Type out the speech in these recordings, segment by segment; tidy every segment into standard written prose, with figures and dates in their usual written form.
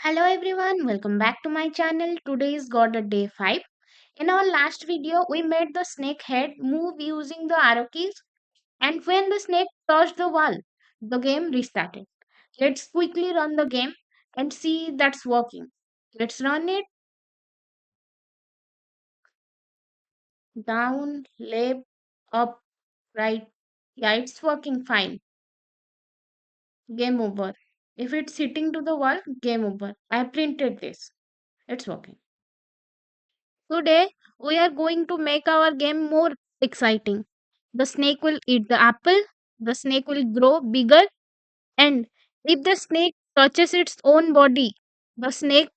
Hello everyone, welcome back to my channel. Today is Godot day 5. In our last video, we made the snake head move using the arrow keys, and when the snake touched the wall, the game restarted. Let's quickly run the game and see that's working. Let's run it. Down, left, up, right. Yeah, it's working fine. Game over. If it's hitting to the wall, game over. I printed this. It's working. Today, we are going to make our game more exciting. The snake will eat the apple, the snake will grow bigger, and if the snake touches its own body, the snake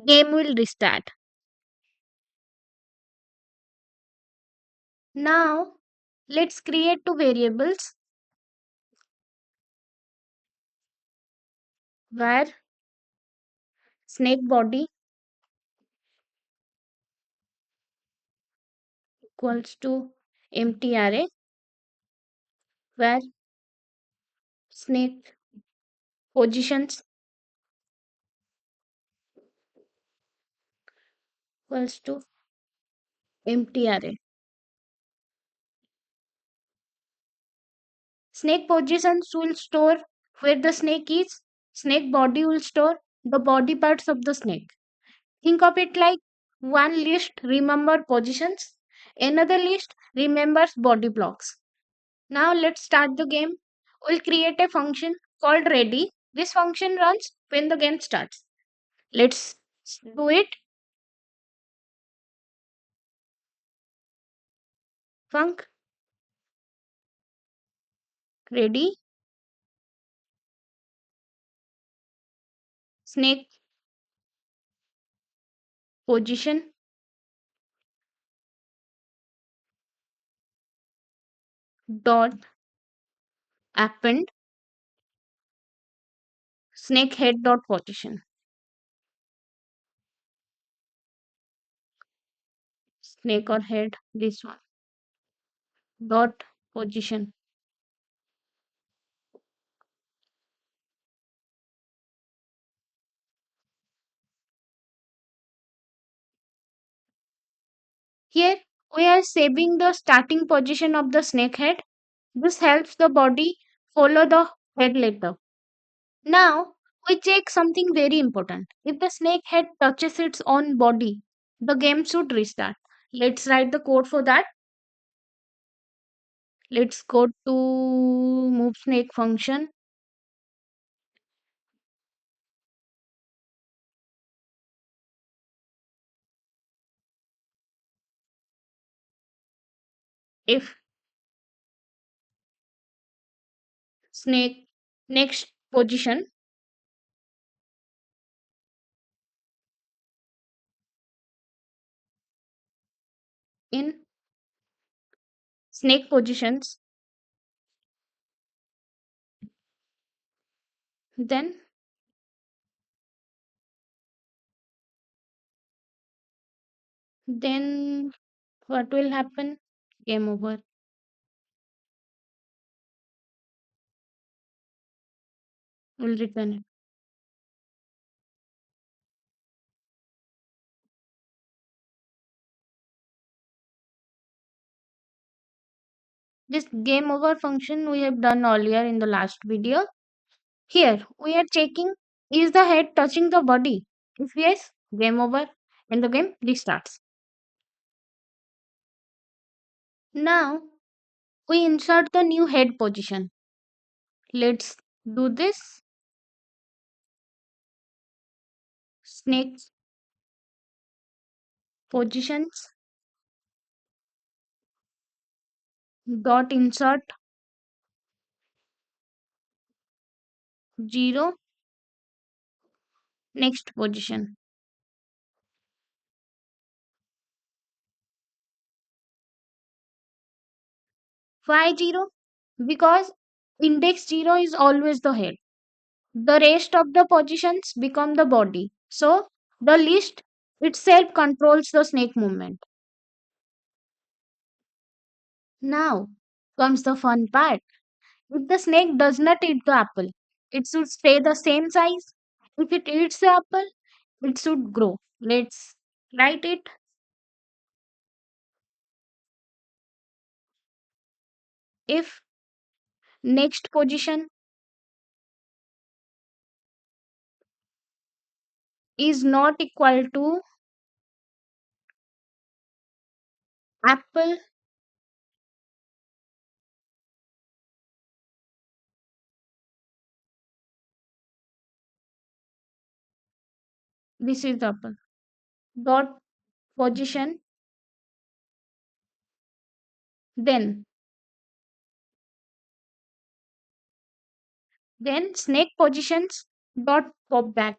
game will restart. Now, let's create two variables where snake body equals to empty array, where snake positions equals to empty array. Snake positions will store where the snake is. Snake body will store the body parts of the snake. Think of it like one list remember positions, another list remembers body blocks. Now let's start the game. We'll create a function called ready. This function runs when the game starts. Let's do it. Func ready snake position dot append snake head dot position. Snake or head, this one, dot position. Here we are saving the starting position of the snake head. This helps the body follow the head later. Now we check something very important. If the snake head touches its own body, the game should restart. Let's write the code for that. Let's go to move snake function. If snake next position in snake positions, then then what will happen? Game over. We'll return it. This game over function we have done earlier in the last video. Here we are checking, is the head touching the body? If yes, game over and the game restarts. Now we insert the new head position. Let's do this. Snake positions dot insert 0 next position. Why 0? Because index 0 is always the head. The rest of the positions become the body. So the list itself controls the snake movement. Now comes the fun part. If the snake does not eat the apple, it should stay the same size. If it eats the apple, It should grow. Let's write it. If next position is not equal to apple, this is the apple. Dot position, then snake positions dot pop back.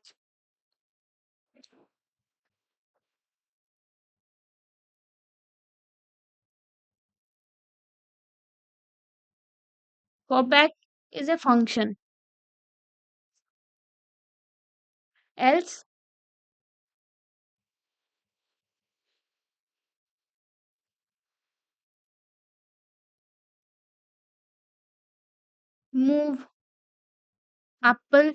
Pop back is a function. Else move apple.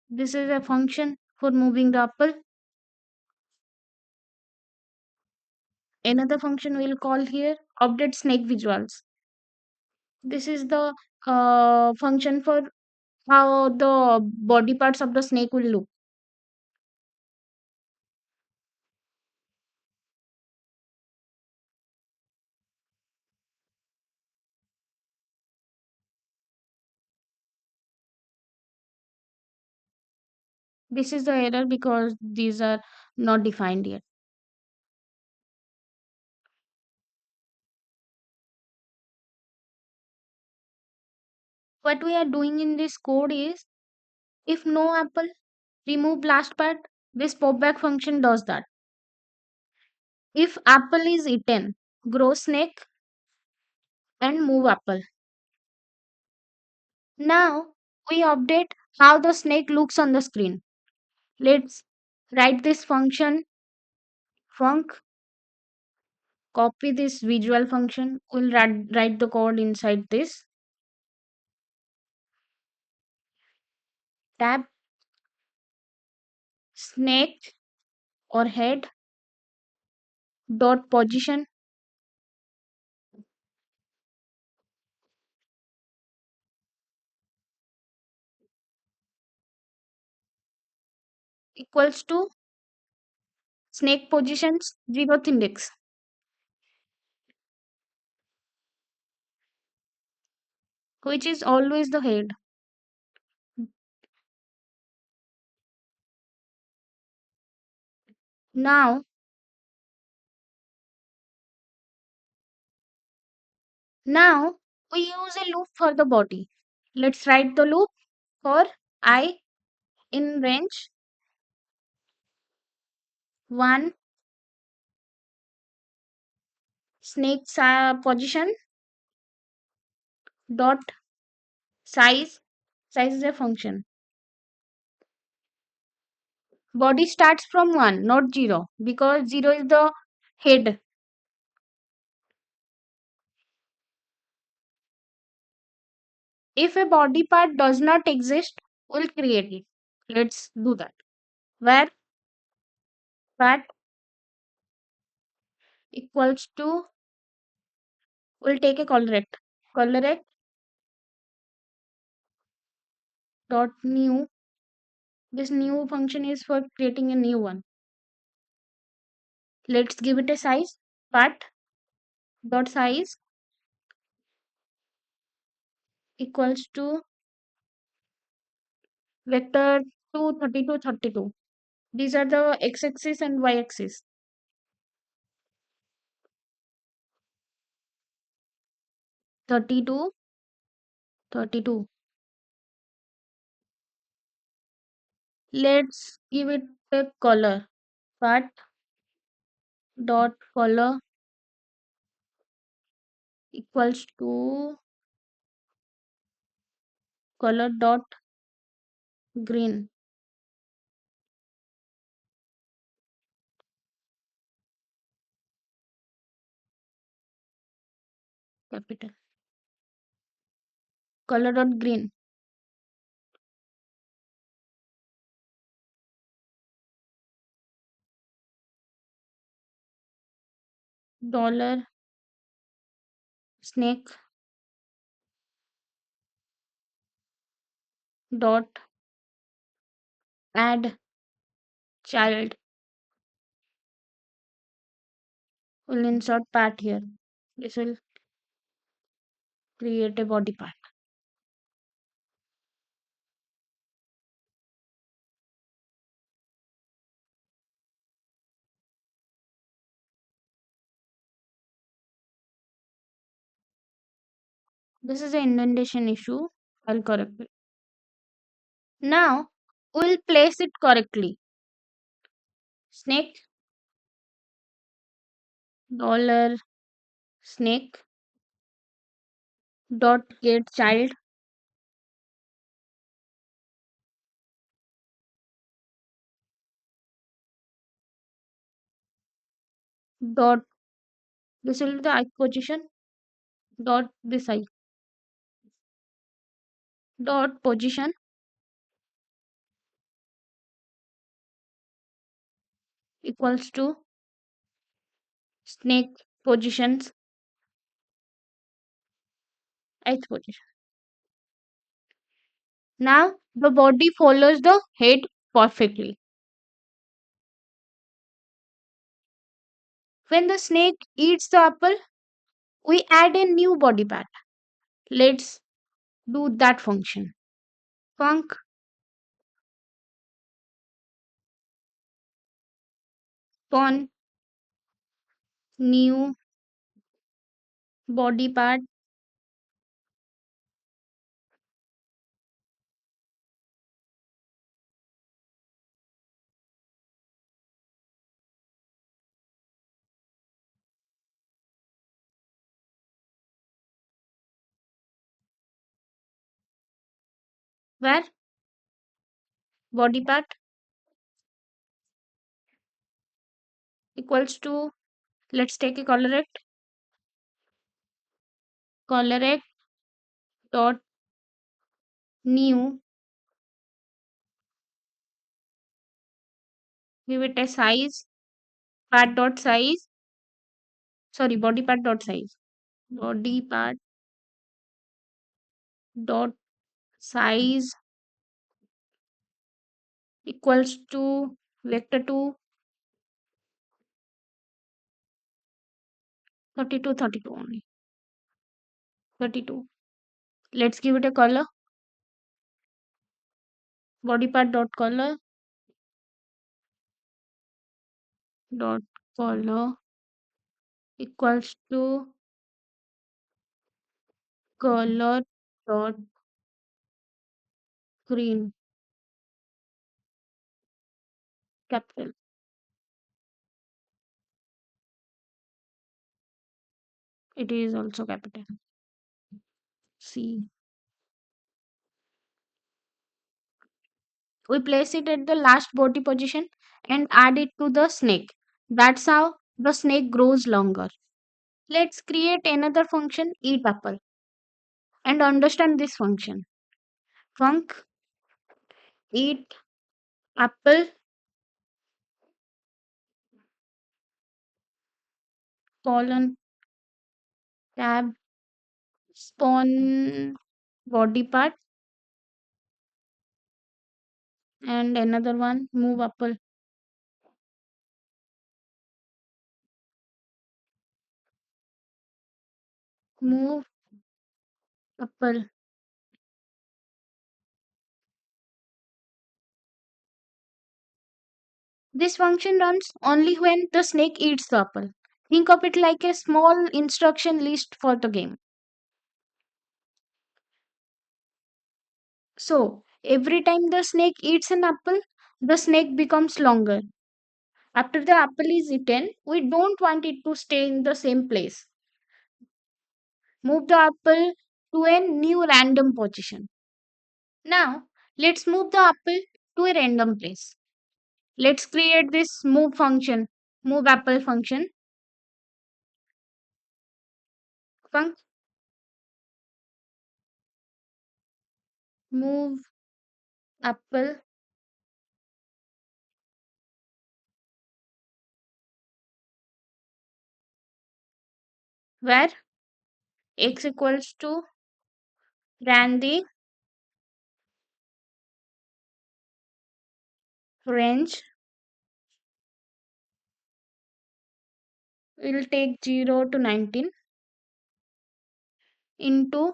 This is a function for moving the apple. Another function we'll call here update snake visuals. This is the function for how the body parts of the snake will look. This is the error because these are not defined yet. What we are doing in this code is if no apple, remove last part. This popback function does that. If apple is eaten, grow snake and move apple. Now we update how the snake looks on the screen. Let's write this function func, copy this visual function. We'll write the code inside this. Tab snake or head dot position equals to snake positions zeroth index, which is always the head. Now, now we use a loop for the body. Let's write the loop for I in range 1 snake position dot size. Size is a function. Body starts from 1, not 0, because 0 is the head. If a body part does not exist, we'll create it. Let's do that. Where part equals to, we'll take a colorect. Colorect dot new. This new function is for creating a new one. Let's give it a size. Part dot size equals to vector 2, 32, 32. These are the x-axis and y-axis. 32, 32. Let's give it a color. Part dot color equals to color dot green. Capital. Color dot green. dollar snake dot add child. We'll insert part here. This will create a body part. This is an indentation issue. I'll correct it. Now we'll place it correctly. Snake dollar snake dot get child dot, this will be the eye position, dot this eye dot position equals to snake positions ith position. Now the body follows the head perfectly. When the snake eats the apple, we add a new body part. Let's do that function. Func spawn new body part where body part equals to, let's take a colorect dot new, give it a size part dot size, sorry, body part dot size, body part dot size equals to vector 2 32 only, 32. Let's give it a color, body part dot dot color equals to color dot green, capital. It is also capital C. We place it at the last body position and add it to the snake. That's how the snake grows longer. Let's create another function, eat apple, and understand this function. Func eat apple colon tab spawn body part and another one move apple, move apple. This function runs only when the snake eats the apple. Think of it like a small instruction list for the game. So, every time the snake eats an apple, the snake becomes longer. After the apple is eaten, we don't want it to stay in the same place. Move the apple to a new random position. Now, let's move the apple to a random place. Let's create this move apple function. Func move apple where x equals to ran the range. We'll take 0 to 19 into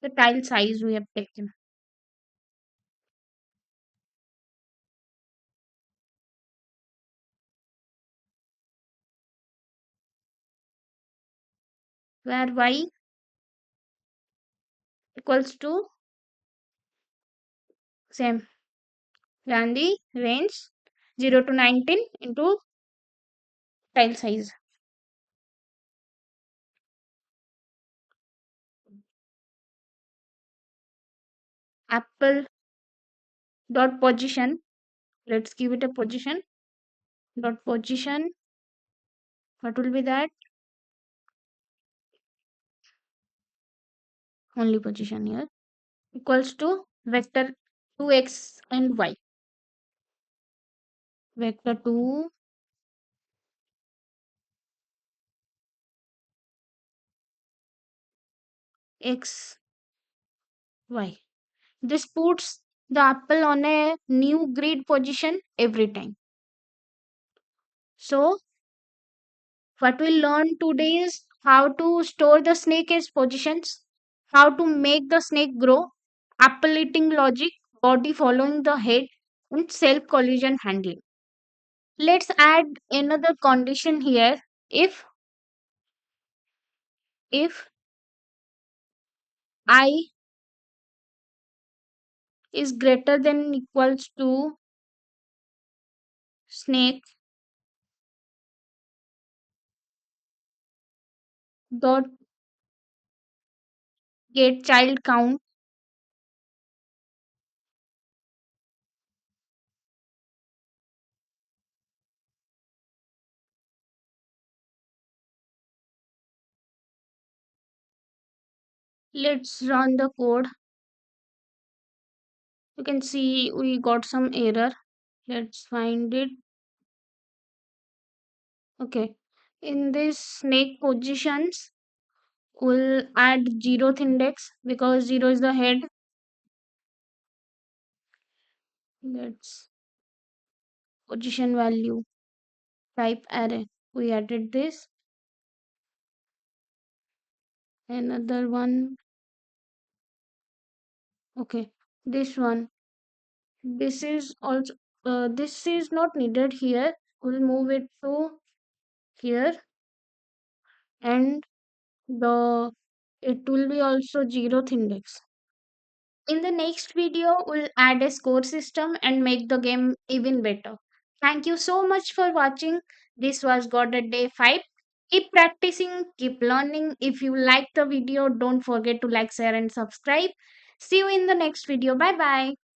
the tile size we have taken, where y equals to same ran the range 0 to 19 into tile size. Apple dot position. Let's give it a position. Dot position. What will be that? Only position here. Equals to vector 2x and y. Vector 2 x y. This puts the apple on a new grid position every time. So what we learned today is how to store the snake as positions, how to make the snake grow, apple eating logic, body following the head, and self collision handling. Let's add another condition here. If I is greater than equals to snake dot get child count, let's run the code. You can see we got some error. Let's find it. Okay. In this snake positions, we'll add 0th index because 0 is the head. Let's position value type array. We added this. Another one. Okay. This one. This is also this is not needed here. We'll move it to here, and the it will be also 0th index. In the next video, we'll add a score system and make the game even better. Thank you so much for watching. This was Godot Day 5. Keep practicing, keep learning. If you like the video, don't forget to like, share, and subscribe. See you in the next video. Bye bye.